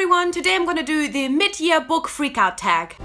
everyone, today I'm gonna do the mid-year book freakout tag.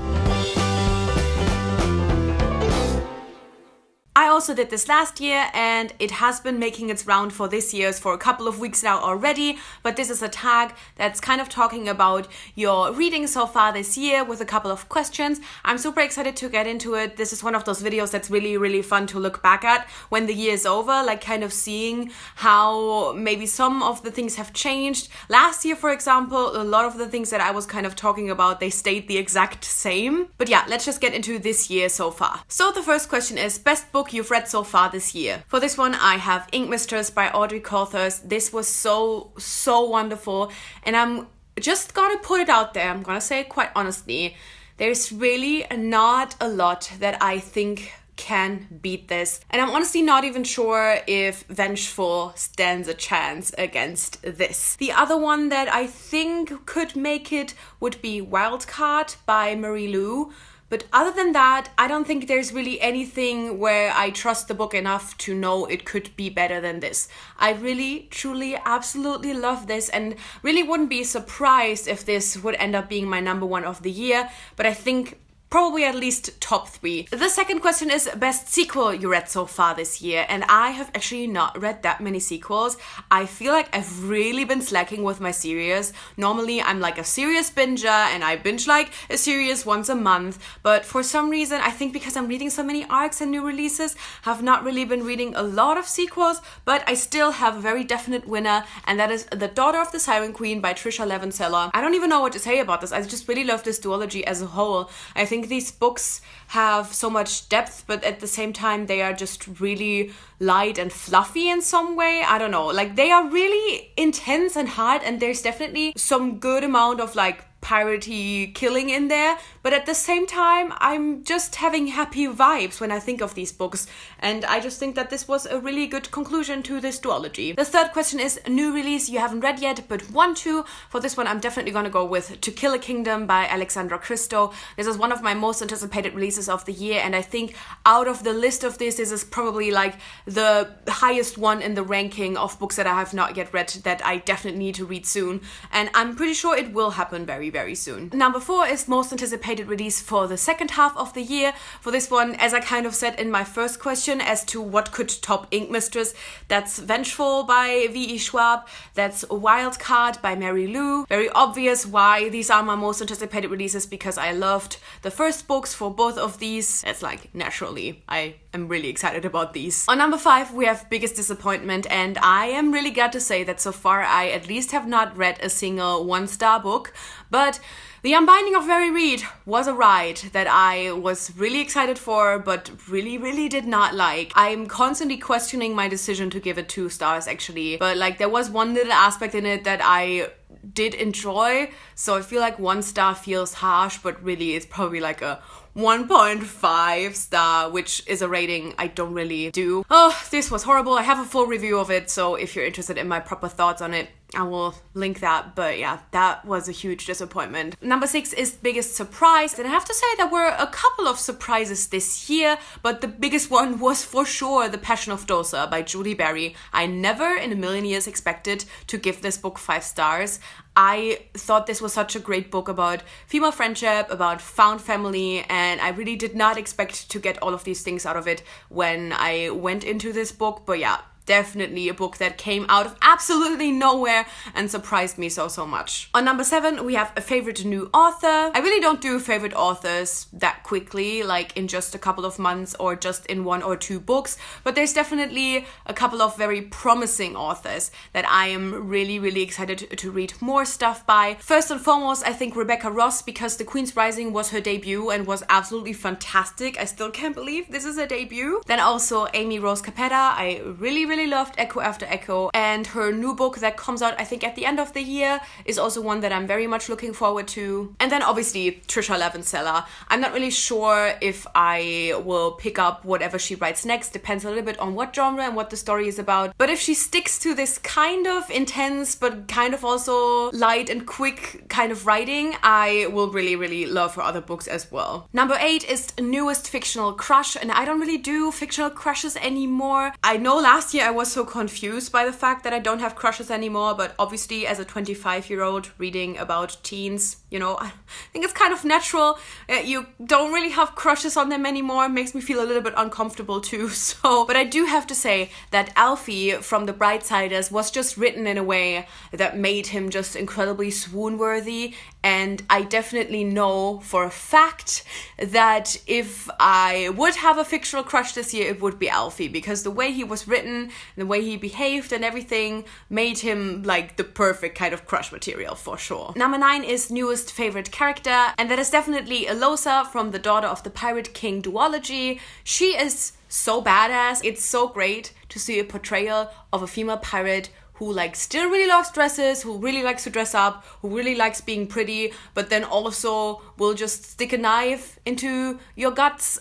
I also did this last year and it has been making its round for this year's for a couple of weeks now already, but this is a tag that's kind of talking about your reading so far this year with a couple of questions. I'm super excited to get into it. This is one of those videos that's really fun to look back at when the year is over, like kind of seeing how maybe some of the things have changed. Last year, for example, a lot of the things that I was kind of talking about, they stayed the exact same. But yeah, let's just get into this year so far. So the first question is best book you've read so far this year. For this one, I have Ink Mistress by Audrey Coulthurst. This was so wonderful, and I'm just gonna put it out there. I'm gonna say it quite honestly. There's really not a lot that I think can beat this, and I'm honestly not even sure if Vengeful stands a chance against this. The other one that I think could make it would be Wildcard by Marie Lu. But other than that, I don't think there's really anything where I trust the book enough to know it could be better than this. I really, truly, absolutely love this and really wouldn't be surprised if this would end up being my number one of the year, but I think probably at least top 3. The second question is best sequel you read so far this year, and I have actually not read that many sequels. I feel like I've really been slacking with my series. Normally I'm like a series binger and I binge like a series once a month, but for some reason, I think because I'm reading so many arcs and new releases, have not really been reading a lot of sequels, but I still have a very definite winner, and that is The Daughter of the Siren Queen by Trisha Levenseller. I don't even know what to say about this. I just really love this duology as a whole. I think these books have so much depth, but at the same time they are just really light and fluffy in some way. I don't know, like they are really intense and hard, and there's definitely some good amount of like piratey killing in there, but at the same time I'm just having happy vibes when I think of these books, and I just think that this was a really good conclusion to this duology. The third question is new release you haven't read yet but want to. For this one I'm definitely gonna go with To Kill a Kingdom by Alexandra Christo. This is one of my most anticipated releases of the year, and I think out of the list of this is probably like the highest one in the ranking of books that I have not yet read that I definitely need to read soon, and I'm pretty sure it will happen very soon. Number 4 is most anticipated release for the second half of the year. For this one, as I kind of said in my first question as to what could top Ink Mistress, that's Vengeful by V.E. Schwab, that's Wildcard by Mary Lou. Very obvious why these are my most anticipated releases, because I loved the first books for both of these. It's like naturally I am really excited about these. On number 5 we have Biggest Disappointment, and I am really glad to say that so far I at least have not read a single 1-star book, but The Unbinding of Mary Read was a ride that I was really excited for, but really did not like. I'm constantly questioning my decision to give it 2 stars actually, but like there was one little aspect in it that I did enjoy, so I feel like 1 star feels harsh, but really it's probably like a 1.5 star, which is a rating I don't really do. Oh, this was horrible. I have a full review of it, so if you're interested in my proper thoughts on it, I will link that, but yeah, that was a huge disappointment. Number 6 is Biggest Surprise, and I have to say there were a couple of surprises this year, but the biggest one was for sure The Passion of Dosa by Julie Berry. I never in a million years expected to give this book 5 stars. I thought this was such a great book about female friendship, about found family, and I really did not expect to get all of these things out of it when I went into this book, but yeah, definitely a book that came out of absolutely nowhere and surprised me so much. On number 7 we have a favorite new author. I really don't do favorite authors that quickly, like in just a couple of months or just in 1 or 2 books, but there's definitely a couple of very promising authors that I am really excited to read more stuff by. First and foremost, I think Rebecca Ross, because The Queen's Rising was her debut and was absolutely fantastic. I still can't believe this is her debut. Then also Amy Rose Capetta. I really loved Echo After Echo, and her new book that comes out I think at the end of the year is also one that I'm very much looking forward to. And then obviously Trisha Levenseller. I'm not really sure if I will pick up whatever she writes next, depends a little bit on what genre and what the story is about, but if she sticks to this kind of intense but kind of also light and quick kind of writing, I will really love her other books as well. Number 8 is Newest Fictional Crush, and I don't really do fictional crushes anymore. I know last year year I was so confused by the fact that I don't have crushes anymore, but obviously as a 25-year-old reading about teens, you know, I think it's kind of natural. You don't really have crushes on them anymore. It makes me feel a little bit uncomfortable too. So, but I do have to say that Alfie from The Bridessiders was just written in a way that made him just incredibly swoon-worthy. And I definitely know for a fact that if I would have a fictional crush this year, it would be Alfie, because the way he was written, the way he behaved and everything made him like the perfect kind of crush material for sure. Number 9 is newest favorite character, and that is definitely Elosa from The Daughter of the Pirate King duology. She is so badass. It's so great to see a portrayal of a female pirate who like still really loves dresses, who really likes to dress up, who really likes being pretty, but then also will just stick a knife into your guts.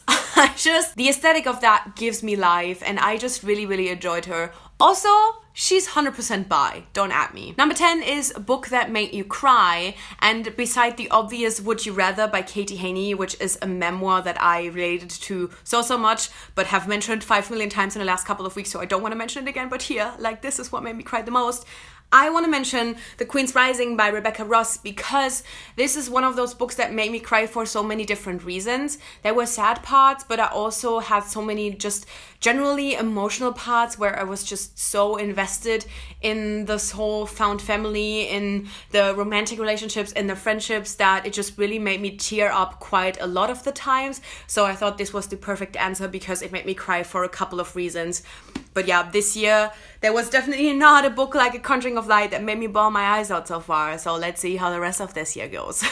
The aesthetic of that gives me life, and I just really enjoyed her. Also, she's 100% bi, don't at me. Number 10 is a book that made you cry, and beside the obvious Would You Rather by Katie Haney, which is a memoir that I related to so much, but have mentioned 5 million times in the last couple of weeks, so I don't want to mention it again, but here, like, this is what made me cry the most. I want to mention The Queen's Rising by Rebecca Ross, because this is one of those books that made me cry for so many different reasons. There were sad parts, but I also had so many just generally emotional parts where I was just so invested in this whole found family, in the romantic relationships, in the friendships, that it just really made me tear up quite a lot of the times. So I thought this was the perfect answer because it made me cry for a couple of reasons. But yeah, this year there was definitely not a book like A Conjuring of Light that made me bawl my eyes out so far. So let's see how the rest of this year goes.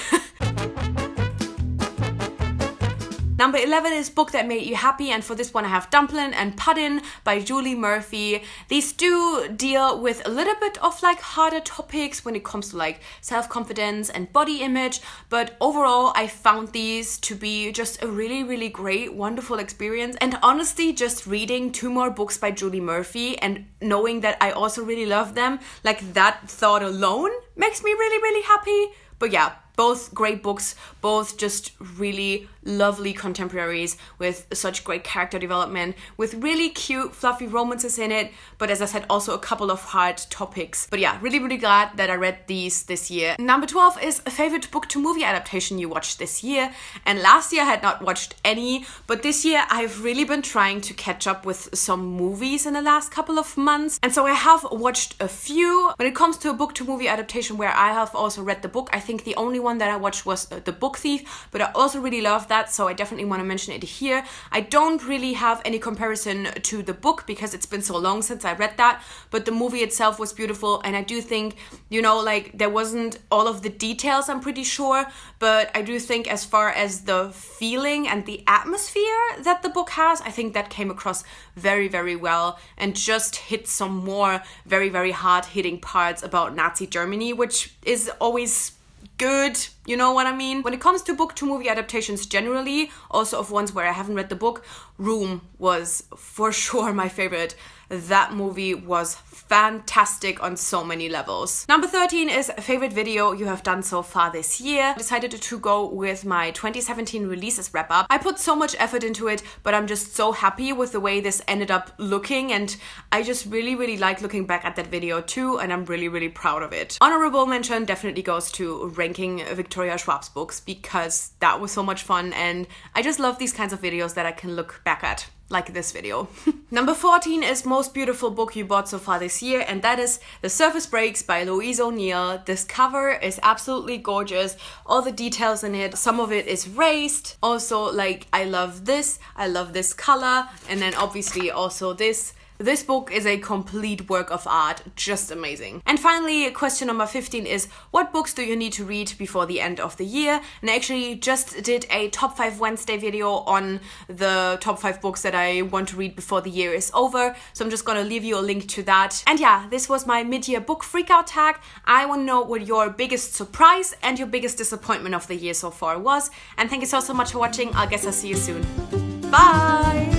Number 11 is Book That Made You Happy, and for this one I have Dumplin' and Puddin' by Julie Murphy. These do deal with a little bit of like harder topics when it comes to like self-confidence and body image, but overall I found these to be just a really great, wonderful experience. And honestly, just reading 2 more books by Julie Murphy and knowing that I also really love them, like that thought alone makes me really happy. But yeah, both great books, both just really lovely contemporaries with such great character development, with really cute, fluffy romances in it, but as I said, also a couple of hard topics. But yeah, really glad that I read these this year. Number 12 is a favorite book to movie adaptation you watched this year. And last year I had not watched any, but this year I've really been trying to catch up with some movies in the last couple of months. And so I have watched a few. When it comes to a book to movie adaptation where I have also read the book, I think the only one that I watched was The Book Thief, but I also really love that, so I definitely want to mention it here. I don't really have any comparison to the book because it's been so long since I read that, but the movie itself was beautiful, and I do think, you know, like there wasn't all of the details, I'm pretty sure, but I do think as far as the feeling and the atmosphere that the book has, I think that came across very well and just hit some more very hard-hitting parts about Nazi Germany, which is always good, you know what I mean? When it comes to book to movie adaptations generally, also of ones where I haven't read the book, Room was for sure my favorite. That movie was fantastic on so many levels. Number 13 is a favorite video you have done so far this year. I decided to go with my 2017 releases wrap up. I put so much effort into it, but I'm just so happy with the way this ended up looking, and I just really like looking back at that video too, and I'm really proud of it. Honorable mention definitely goes to ranking Victoria Schwab's books, because that was so much fun, and I just love these kinds of videos that I can look back at, like this video. Number 14 is most beautiful book you bought so far this year, and that is The Surface Breaks by Louise O'Neill. This cover is absolutely gorgeous. All the details in it, some of it is raised. Also, like, I love this color, and then obviously also this. This book is a complete work of art, just amazing. And finally, question number 15 is, what books do you need to read before the end of the year? And I actually just did a top 5 Wednesday video on the top 5 books that I want to read before the year is over. So I'm just gonna leave you a link to that. And yeah, this was my mid-year book freakout tag. I wanna know what your biggest surprise and your biggest disappointment of the year so far was. And thank you so much for watching. I guess I'll see you soon. Bye!